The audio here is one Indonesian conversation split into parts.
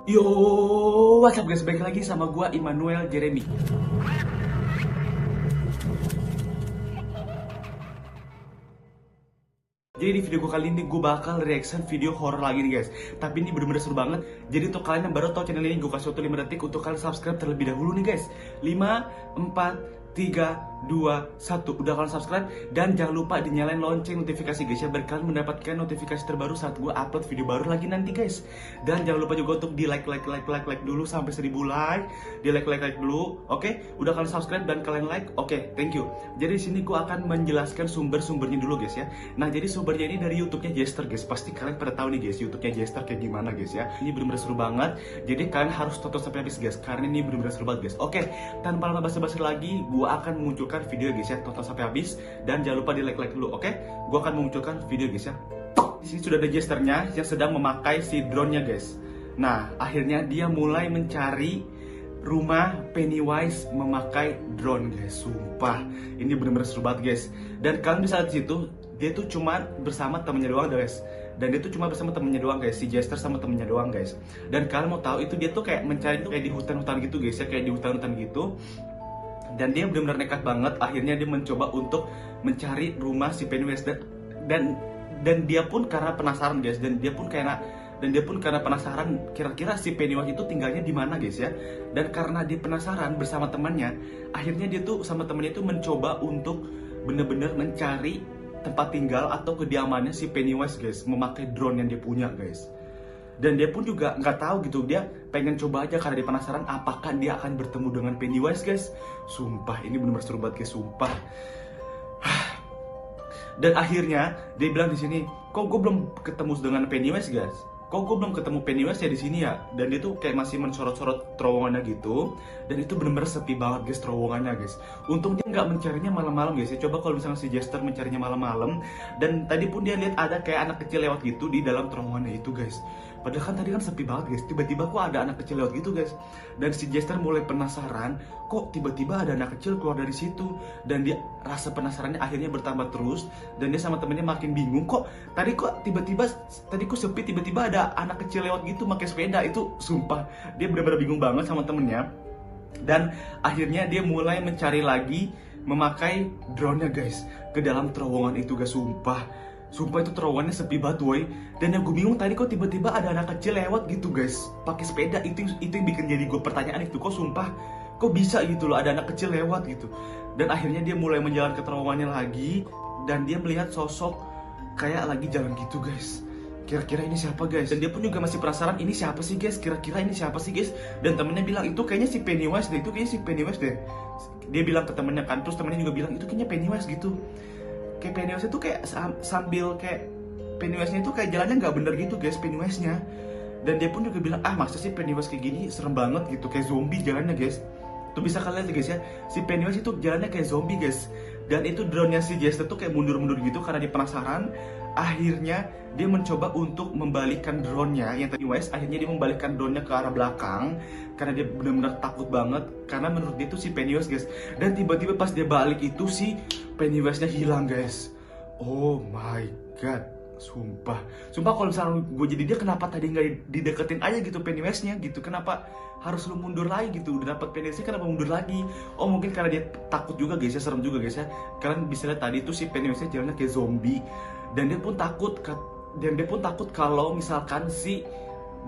Yo, what's up guys, balik lagi sama gua Immanuel Jeremy. Jadi di video gue kali ini gue bakal reaction video horror lagi nih guys. Tapi ini bener-bener seru banget. Jadi untuk kalian yang baru tau channel ini, gue kasih waktu 5 detik untuk kalian subscribe terlebih dahulu nih guys. 5, 4, 3, 2, 1. Udah kalian subscribe. Dan jangan lupa dinyalain lonceng notifikasi guys ya, biar kalian mendapatkan notifikasi terbaru saat gue upload video baru lagi nanti guys. Dan jangan lupa juga untuk di like dulu sampai 1000 like. Di like dulu. Oke, udah kalian subscribe dan kalian like. Oke, thank you. Jadi di sini gue akan menjelaskan sumber-sumbernya dulu guys ya. Nah, jadi sumbernya ini dari YouTube-nya Jester guys. Pasti kalian pada tahu nih guys, YouTube-nya Jester kayak gimana guys ya. Ini bener-bener seru banget. Jadi kalian harus tonton sampai habis guys, karena ini bener-bener seru banget guys. Oke, tanpa lama basa-basi lagi, gue akan memunculkan video guys ya. Tonton sampai habis dan jangan lupa di like dulu. Oke, gue akan memunculkan video guys ya. Di sini sudah ada Jesternya yang sedang memakai si drone-nya guys. Nah, akhirnya dia mulai mencari rumah Pennywise memakai drone guys. Sumpah, ini bener-bener seru banget guys. Dan kalian bisa lihat di situ, dia tuh cuma bersama temennya doang guys. Dan dia tuh cuma bersama temennya doang guys, si Jester sama temennya doang guys. Dan kalian mau tahu itu dia tuh kayak mencari tuh kayak di hutan-hutan gitu guys ya, kayak di hutan-hutan gitu. Dan dia benar-benar nekat banget. Akhirnya dia mencoba untuk mencari rumah si Pennywise dan dia pun karena penasaran guys, dan dia pun karena penasaran kira-kira si Pennywise itu tinggalnya di mana guys ya. Dan karena dia penasaran bersama temannya, akhirnya dia tuh sama temannya itu mencoba untuk bener-bener mencari tempat tinggal atau kediamannya si Pennywise guys, memakai drone yang dia punya guys. Dan dia pun juga nggak tahu gitu, dia pengen coba aja karena dia penasaran apakah dia akan bertemu dengan Pennywise guys. Sumpah, ini bener-bener seru banget guys, sumpah. Dan akhirnya dia bilang di sini, kok gue belum ketemu dengan Pennywise guys? Kok gue belum ketemu Pennywise ya di sini ya? Dan dia tuh kayak masih mensorot-sorot terowongannya gitu. Dan itu bener-bener sepi banget guys terowongannya guys. Untung dia nggak mencarinya malam-malam guys ya. Coba kalau misalnya si Jester mencarinya malam-malam. Dan tadi pun dia lihat ada kayak anak kecil lewat gitu di dalam terowongannya itu guys. Padahal kan tadi kan sepi banget guys. Tiba-tiba kok ada anak kecil lewat gitu guys. Dan si Jester mulai penasaran, kok tiba-tiba ada anak kecil keluar dari situ. Dan dia rasa penasarannya akhirnya bertambah terus. Dan dia sama temennya makin bingung, kok tiba-tiba sepi, tiba-tiba ada anak kecil lewat gitu pakai sepeda. Itu sumpah dia benar-benar bingung banget sama temennya. Dan akhirnya dia mulai mencari lagi memakai drone-nya guys ke dalam terowongan itu guys. Sumpah itu terowongannya sepi banget woy. Dan yang gue bingung tadi kok tiba-tiba ada anak kecil lewat gitu guys pakai sepeda. Itu yang bikin jadi gue pertanyaan itu, kok sumpah kok bisa gitu loh ada anak kecil lewat gitu. Dan akhirnya dia mulai menjalan ke terowongannya lagi. Dan dia melihat sosok kayak lagi jalan gitu guys. Kira-kira ini siapa guys? Dan dia pun juga masih penasaran, ini siapa sih guys? Kira-kira ini siapa sih guys? Dan temennya bilang, itu kayaknya si Pennywise deh, Dia bilang ke temennya kan, terus temennya juga bilang, itu kayaknya Pennywise gitu. Kayak Pennywise itu kayak sambil kayak Pennywise-nya itu kayak jalannya nggak bener gitu guys, Pennywise-nya. Dan dia pun juga bilang, masa sih Pennywise kayak gini, serem banget gitu, kayak zombie jalannya guys. Tuh bisa kalian lihat guys ya, si Pennywise itu jalannya kayak zombie guys. Dan itu drone-nya si Jester tuh kayak mundur-mundur gitu karena dia penasaran. Akhirnya dia mencoba untuk membalikkan drone-nya yang Pennywise. Akhirnya dia membalikkan drone-nya ke arah belakang karena dia benar-benar takut banget. Karena menurut dia itu si Pennywise guys. Dan tiba-tiba pas dia balik itu si Pennywise-nya hilang guys. Oh my god, sumpah kalau misalnya gue jadi dia, kenapa tadi nggak dideketin aja gitu Pennywise-nya gitu? Kenapa harus lu mundur lagi gitu? Udah dapat Pennywise-nya kenapa mundur lagi? Oh mungkin karena dia takut juga guys ya, serem juga guys ya. Kalian bisa lihat tadi itu si Pennywise-nya jalannya kayak zombie. Dan dia pun takut kalau misalkan si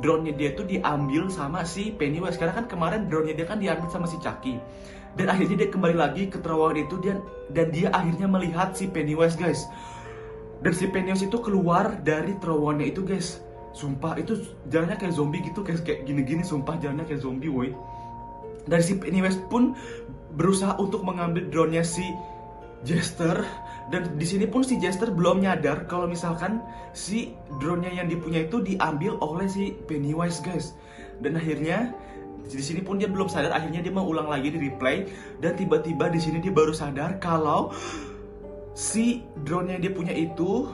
drone-nya dia tuh diambil sama si Pennywise. Karena kan kemarin drone-nya dia kan diambil sama si Chucky. Dan akhirnya dia kembali lagi ke terowongan itu dan dia akhirnya melihat si Pennywise guys. Dan si Pennywise itu keluar dari terowongannya itu guys. Sumpah itu jalannya kayak zombie gitu, kayak gini-gini, sumpah jalannya kayak zombie woy. Dan si Pennywise pun berusaha untuk mengambil drone-nya si Jester. Dan di sini pun si Jester belum nyadar kalau misalkan si drone-nya yang dipunya itu diambil oleh si Pennywise guys. Dan akhirnya di sini pun dia belum sadar, akhirnya dia mau ulang lagi di replay. Dan tiba-tiba di sini dia baru sadar kalau si drone yang dia punya itu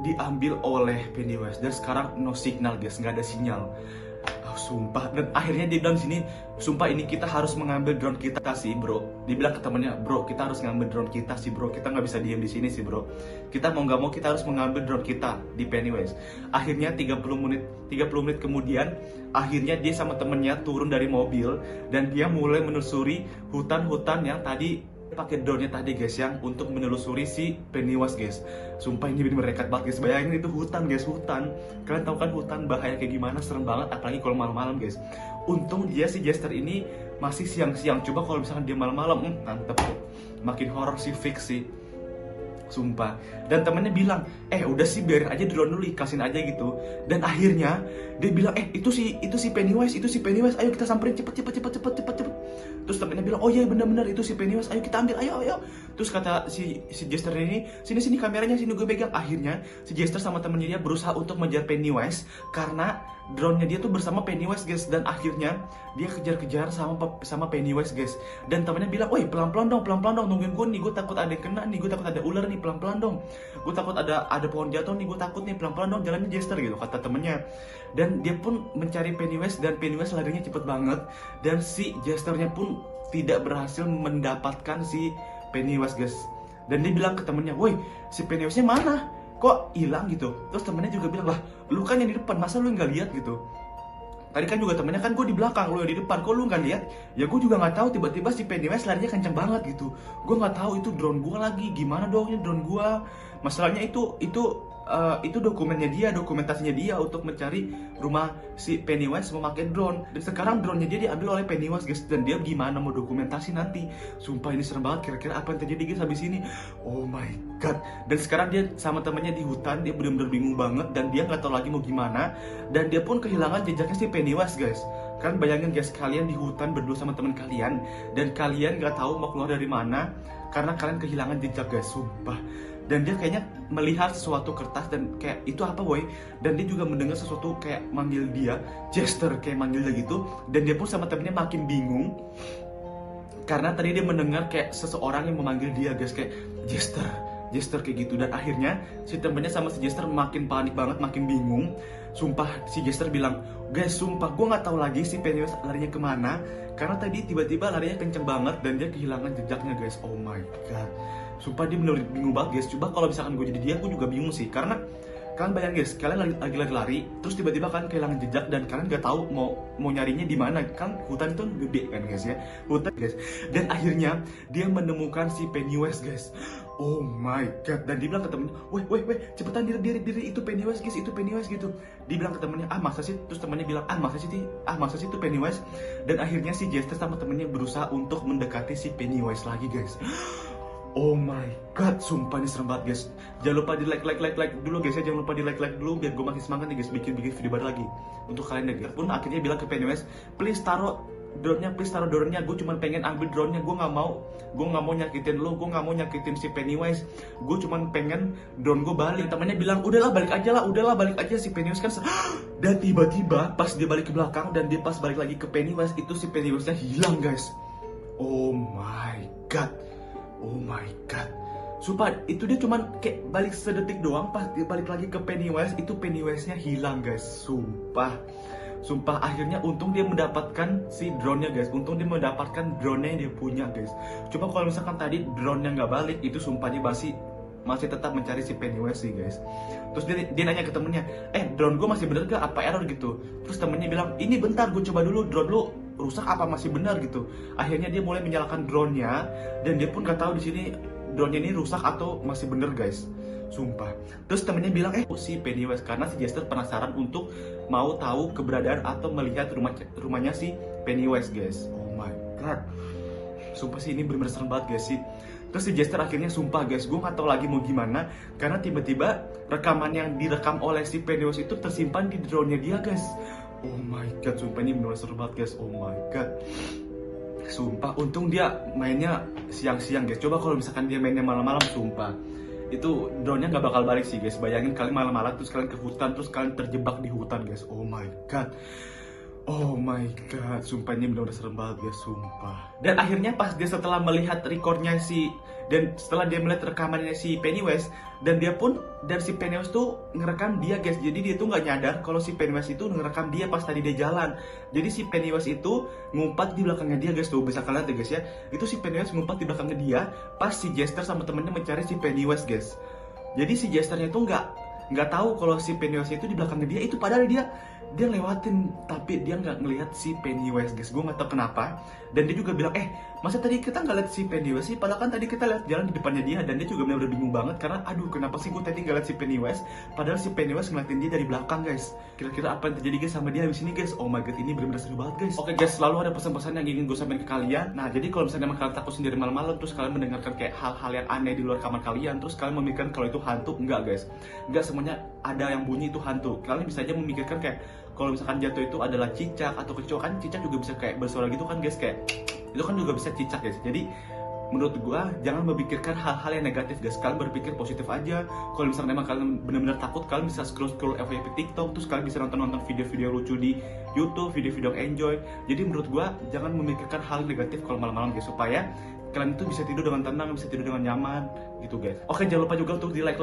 diambil oleh Pennywise. Dan sekarang no signal guys, nggak ada sinyal. Sumpah. Dan akhirnya dia bilang di sini, sumpah ini kita harus mengambil drone kita sih bro. Dia bilang ke temennya, bro kita harus ngambil drone kita sih bro, kita nggak bisa diem di sini sih bro. Kita mau nggak mau kita harus mengambil drone kita di Pennywise. Akhirnya 30 menit kemudian, akhirnya dia sama temennya turun dari mobil dan dia mulai menelusuri hutan-hutan yang tadi pakai drone-nya tadi guys, yang untuk menelusuri si Pennywise guys. Sumpah ini bener-bener nekat banget guys. Bayangin itu hutan guys, hutan. Kalian tahu kan hutan bahaya kayak gimana, serem banget apalagi kalau malam-malam guys. Untung dia si Jester ini masih siang-siang. Coba kalau misalkan dia malam-malam, mantep. Makin horror sih, fix sih. Sumpah. Dan temennya bilang, udah sih biarin aja drone dulu, ikasin aja gitu. Dan akhirnya dia bilang, itu si Pennywise, ayo kita samperin cepet. Terus temennya bilang, oh iya benar-benar itu si Pennywise, ayo kita ambil, ayo. Terus kata si Jester ini, sini kameranya, sini gue pegang. Akhirnya si Jester sama temennya dia berusaha untuk mengejar Pennywise karena drone-nya dia tuh bersama Pennywise guys. Dan akhirnya dia kejar-kejar sama Pennywise guys. Dan temennya bilang, woi pelan-pelan dong, nungguin gue nih, gue takut ada yang kena nih, gue takut ada ular nih, pelan-pelan dong. Gue takut ada pohon jatuh nih, gue takut nih, pelan-pelan dong jalannya Jester gitu kata temennya. Dan dia pun mencari Pennywise dan Pennywise larinya cepet banget. Dan si Jesternya pun tidak berhasil mendapatkan si Pennywise guys. Dan dia bilang ke temennya, woi si Pennywise-nya mana? Kok hilang gitu? Terus temennya juga bilang, lah lu kan yang di depan, masa lu nggak lihat gitu? Tadi kan juga temennya kan gue di belakang, lu yang di depan, kok lu nggak lihat? Ya gue juga nggak tahu, tiba-tiba si Pennywise larinya kencang banget gitu. Gue nggak tahu itu drone gue lagi, gimana dong ini drone gue? Masalahnya itu dokumennya dia, dokumentasinya dia untuk mencari rumah si Pennywise memakai drone. Dan sekarang drone-nya dia diambil oleh Pennywise guys. Dan dia gimana mau dokumentasi nanti? Sumpah ini serem banget, kira-kira apa yang terjadi guys habis ini? Oh my god. Dan sekarang dia sama temannya di hutan, dia benar-benar bingung banget dan dia nggak tahu lagi mau gimana. Dan dia pun kehilangan jejaknya si Pennywise guys. Kan bayangin guys, kalian di hutan berdua sama teman kalian dan kalian nggak tahu mau keluar dari mana karena kalian kehilangan jejak guys, sumpah. Dan dia kayaknya melihat sesuatu kertas dan kayak itu apa boy, dan dia juga mendengar sesuatu kayak manggil dia, Jester kayak manggil dia gitu. Dan dia pun sama temennya makin bingung karena tadi dia mendengar kayak seseorang yang memanggil dia guys, kayak Jester kayak gitu. Dan akhirnya si temennya sama si Jester makin panik banget, makin bingung. Sumpah si Jester bilang, guys sumpah gue nggak tahu lagi si Pennywise larinya kemana karena tadi tiba-tiba larinya kenceng banget dan dia kehilangan jejaknya guys. Oh my god. Sumpah dia bener bingung banget guys. Coba kalau misalkan gue jadi dia, gue juga bingung sih. Karena kalian bayangin guys, kalian lagi lari, terus tiba-tiba kalian kehilangan jejak dan kalian gak tahu mau nyarinya di mana. Kan hutan itu gede kan guys ya, hutan guys. Dan akhirnya dia menemukan si Pennywise guys. Oh my god. Dan dia bilang ke temennya, weh cepetan diri itu Pennywise guys, itu Pennywise gitu. Dia bilang ke temennya, masa sih? Terus temennya bilang, masa sih itu Pennywise. Dan akhirnya si Jester sama temennya berusaha untuk mendekati si Pennywise lagi guys. Oh my god, sumpah ini serem banget guys. Jangan lupa di like dulu guys ya. Jangan lupa di like dulu biar gue makin semangat nih guys bikin video baru lagi. Untuk kalian denger pun akhirnya bilang ke Pennywise, please taruh drone-nya, gue cuma pengen ambil drone-nya, gue nggak mau nyakitin lo, gue nggak mau nyakitin si Pennywise, gue cuma pengen drone gue balik. Temannya bilang, udahlah balik aja si Pennywise kan. Dan tiba-tiba pas dia balik ke belakang dan dia pas balik lagi ke Pennywise, itu si Pennywise-nya hilang guys. Oh my god. Sumpah itu dia cuman kayak balik sedetik doang, pas dia balik lagi ke Pennywise, itu Pennywise-nya hilang guys. Sumpah akhirnya untung dia mendapatkan si drone-nya guys. Untung dia mendapatkan drone-nya yang dia punya guys. Coba kalau misalkan tadi drone-nya nggak balik, itu sumpahnya masih tetap mencari si Pennywise sih guys. Terus dia nanya ke temennya, drone gue masih bener gak? Apa error gitu? Terus temennya bilang, ini bentar gue coba dulu, drone lu rusak apa masih benar gitu. Akhirnya dia mulai menyalakan drone-nya dan dia pun gak tahu di sini drone-nya ini rusak atau masih bener guys. Sumpah. Terus temennya bilang, si Pennywise, karena si Jester penasaran untuk mau tahu keberadaan atau melihat rumahnya si Pennywise guys. Oh my god. Sumpah sih ini bener-bener serem banget guys sih. Terus si Jester akhirnya sumpah guys, gue gak tahu lagi mau gimana karena tiba-tiba rekaman yang direkam oleh si Pennywise itu tersimpan di drone-nya dia guys. Oh my god, sumpah ini bener-bener serem banget guys. Oh my god. Sumpah, untung dia mainnya siang-siang guys. Coba kalau misalkan dia mainnya malam-malam, sumpah itu drone-nya gak bakal balik sih guys. Bayangin kalian malam-malam terus kalian ke hutan, terus kalian terjebak di hutan guys. Oh my god. Sumpah ini benar-benar serem banget guys, sumpah. Dan akhirnya pas dia setelah melihat recordnya si Dan setelah dia melihat rekamannya si Pennywise, dan si Pennywise tuh ngerekam dia guys. Jadi dia tuh nggak nyadar kalau si Pennywise itu ngerekam dia pas tadi dia jalan. Jadi si Pennywise itu ngumpat di belakangnya dia guys, tuh bisa kalian lihat ya guys ya. Itu si Pennywise ngumpat di belakangnya dia pas si Jester sama temennya mencari si Pennywise guys. Jadi si Jesternya tuh nggak tahu kalau si Pennywise itu di belakangnya dia, itu padahal dia lewatin, tapi dia nggak ngelihat si Pennywise guys. Gue nggak tahu kenapa. Dan dia juga bilang, masa tadi kita nggak lihat si Pennywise sih, padahal kan tadi kita lihat jalan di depannya dia. Dan dia juga benar-benar bingung banget karena aduh, kenapa sih gue tadi nggak lihat si Pennywise, padahal si Pennywise ngeliatin dia dari belakang guys. Kira-kira apa yang terjadi guys sama dia habis ini guys? Oh my god, ini benar-benar seru banget guys. Oke guys, selalu ada pesan-pesan yang ingin gue sampaikan ke kalian. Nah, jadi kalau misalnya emang kalian takut sendiri malam-malam, terus kalian mendengarkan kayak hal-hal yang aneh di luar kamar kalian, terus kalian memikirkan kalau itu hantu, enggak guys. Enggak semuanya ada yang bunyi itu hantu. Kalian bisa aja memikirkan kayak kalau misalkan jatuh itu adalah cicak atau kecoa, kan cicak juga bisa kayak bersuara gitu kan guys, kayak itu kan juga bisa cicak guys. Jadi menurut gua jangan memikirkan hal-hal yang negatif guys, kalian berpikir positif aja. Kalau misalnya memang kalian benar-benar takut, kalian bisa scroll FYP TikTok, terus kalian bisa nonton video-video lucu di YouTube, video-video enjoy. Jadi menurut gua jangan memikirkan hal negatif kalau malam-malam guys, supaya kalian itu bisa tidur dengan tenang, bisa tidur dengan nyaman gitu guys. Oke, jangan lupa juga untuk di like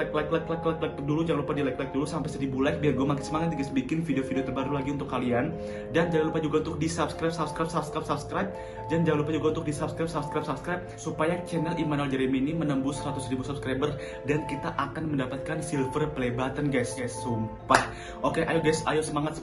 dulu, jangan lupa di like dulu sampai 1000 like biar gue makin semangat guys bikin video-video terbaru lagi untuk kalian. Dan jangan lupa juga untuk di subscribe, dan jangan lupa juga untuk di subscribe supaya channel Immanuel Jeremy ini menembus 100.000 subscriber dan kita akan mendapatkan silver play button guys, sumpah. Oke, ayo guys, ayo semangat.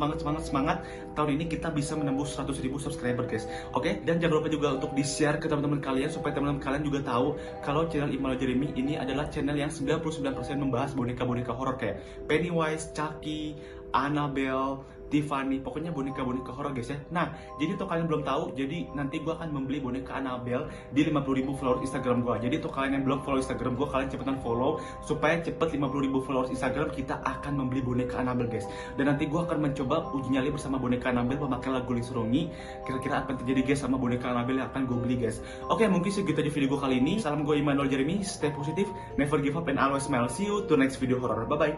Tahun ini kita bisa menembus 100.000 subscriber guys. Oke, dan jangan lupa juga untuk di-share ke teman-teman kalian supaya teman-teman kalian juga tahu kalau channel Immanuel Jeremy ini adalah channel yang 99% membahas boneka-boneka horor kayak Pennywise, Chucky, Annabelle, Tiffany, pokoknya boneka-boneka horor guys ya. Nah, jadi untuk kalian belum tahu, jadi nanti gue akan membeli boneka Annabelle di 50.000 followers Instagram gue. Jadi untuk kalian yang belum follow Instagram gue, kalian cepetan follow supaya cepet 50.000 followers Instagram, kita akan membeli boneka Annabelle guys. Dan nanti gue akan mencoba uji nyali bersama boneka Annabelle memakai lagu Lisurungi. Kira-kira apa yang terjadi guys sama boneka Annabelle yang akan gue beli guys. Oke, mungkin segitu aja video gue kali ini. Salam gue Immanuel Jeremy, stay positive, never give up and always smile. See you to next video horror. Bye bye.